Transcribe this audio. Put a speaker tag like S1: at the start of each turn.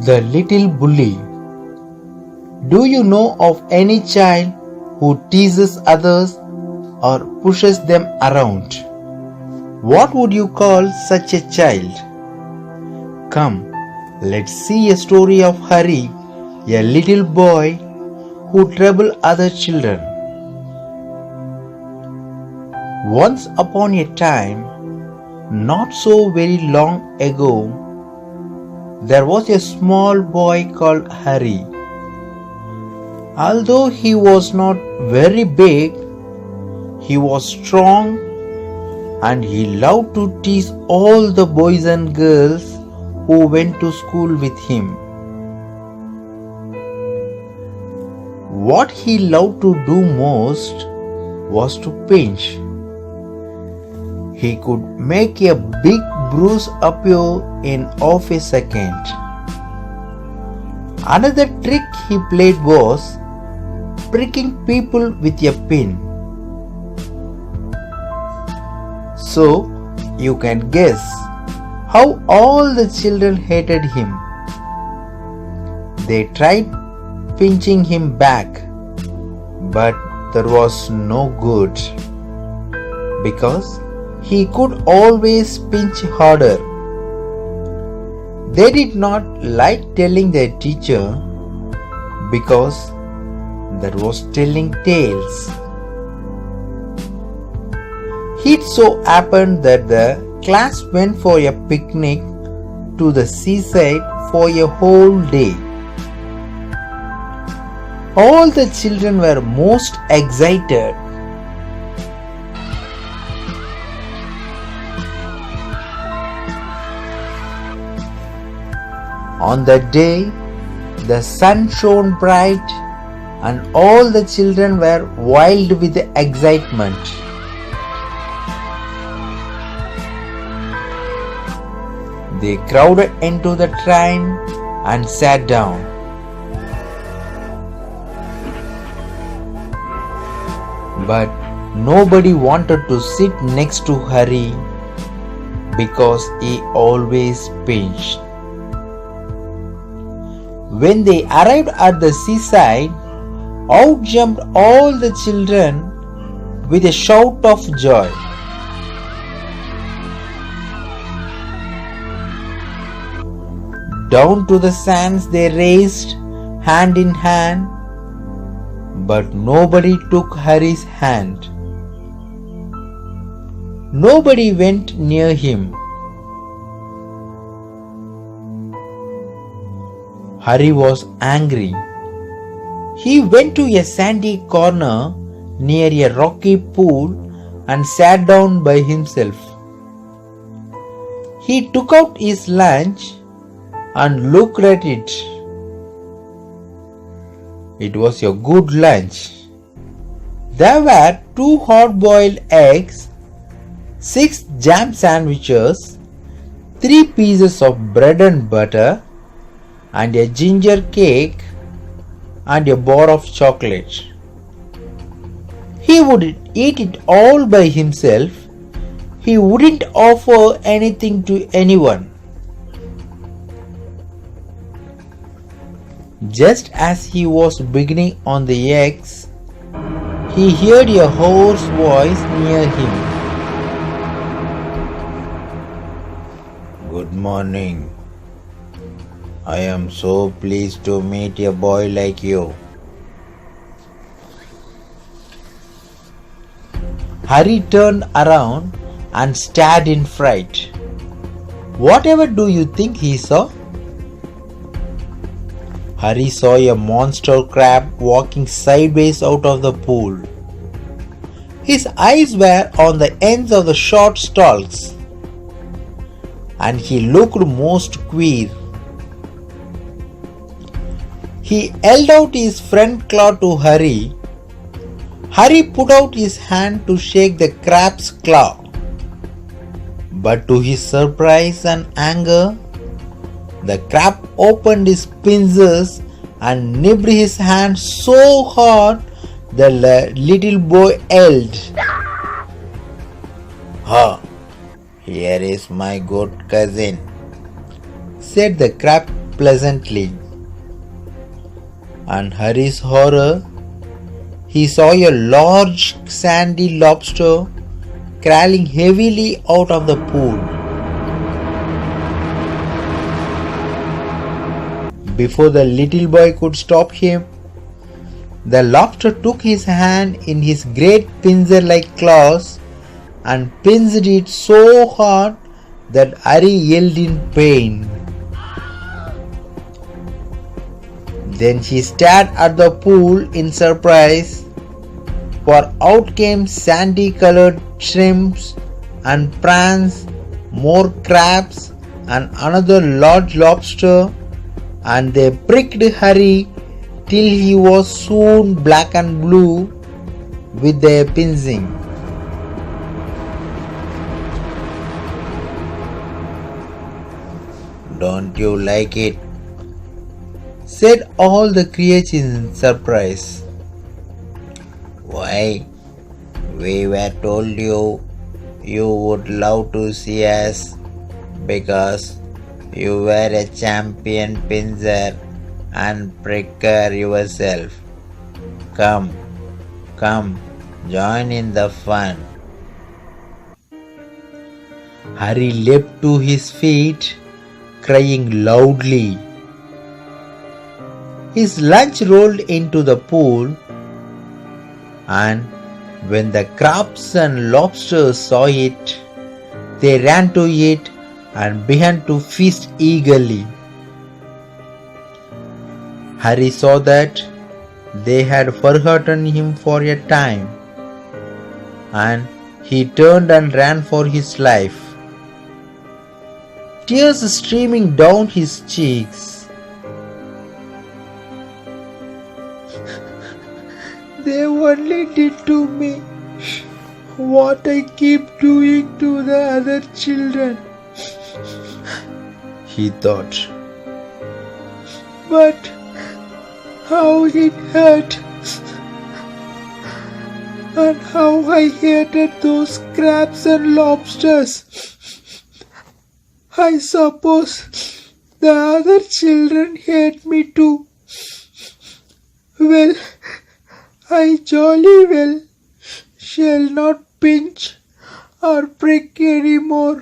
S1: The little bully. Do you know of any child who teases others or pushes them around? What would you call such a child? Come, let's see a story of Hari, a little boy who troubled other children. Once upon a time, not so very long ago, there was a small boy called Hari. Although he was not very big, he was strong and he loved to tease all the boys and girls who went to school with him. What he loved to do most was to pinch. He could make a big bruise appear in half a second. Another trick he played was pricking people with a pin. So you can guess how all the children hated him. They tried pinching him back, but there was no good, because he could always pinch harder. They did not like telling their teacher because that was telling tales. It so happened that the class went for a picnic to the seaside for a whole day. All the children were most excited. On that day, the sun shone bright and all the children were wild with excitement. They crowded into the train and sat down. But nobody wanted to sit next to Hari because he always pinched. When they arrived at the seaside, out jumped all the children with a shout of joy. Down to the sands they raced hand in hand, but nobody took Hari's hand. Nobody went near him. Hari was angry. He went to a sandy corner near a rocky pool and sat down by himself. He took out his lunch and looked at it. It was a good lunch. There were 2 hard-boiled eggs, 6 jam sandwiches, 3 pieces of bread and butter, and a ginger cake and a bar of chocolate. He would eat it all by himself. He wouldn't offer anything to anyone. Just as he was beginning on the eggs, he heard a hoarse voice near him. "Good morning. I am so pleased to meet a boy like you." Hari turned around and stared in fright. Whatever do you think he saw? Hari saw a monster crab walking sideways out of the pool. His eyes were on the ends of the short stalks, and he looked most queer. He held out his front claw to Hari. Hari put out his hand to shake the crab's claw. But to his surprise and anger, the crab opened his pincers and nipped his hand so hard that the little boy yelled. "Ha! Here is my good cousin," said the crab pleasantly. And Hari's horror, he saw a large sandy lobster crawling heavily out of the pool. Before the little boy could stop him, the lobster took his hand in his great pincer-like claws and pinched it so hard that Hari yelled in pain. Then she stared at the pool in surprise, for out came sandy-colored shrimps and prawns, more crabs and another large lobster, and they pricked Hari till he was soon black and blue with their pinching. "Don't you like it?" said all the creatures in surprise. "Why, we were told you would love to see us because you were a champion pincher and pricker yourself. Come, join in the fun." Hari leapt to his feet, crying loudly. His lunch rolled into the pool, and when the crabs and lobsters saw it, they ran to it and began to feast eagerly. Hari saw that they had forgotten him for a time, and he turned and ran for his life, tears streaming down his cheeks. "They only did to me what I keep doing to the other children," he thought. "But how it hurt, and how I hated those crabs and lobsters. I suppose the other children hate me too. Well, I jolly well shall not pinch or prick any more."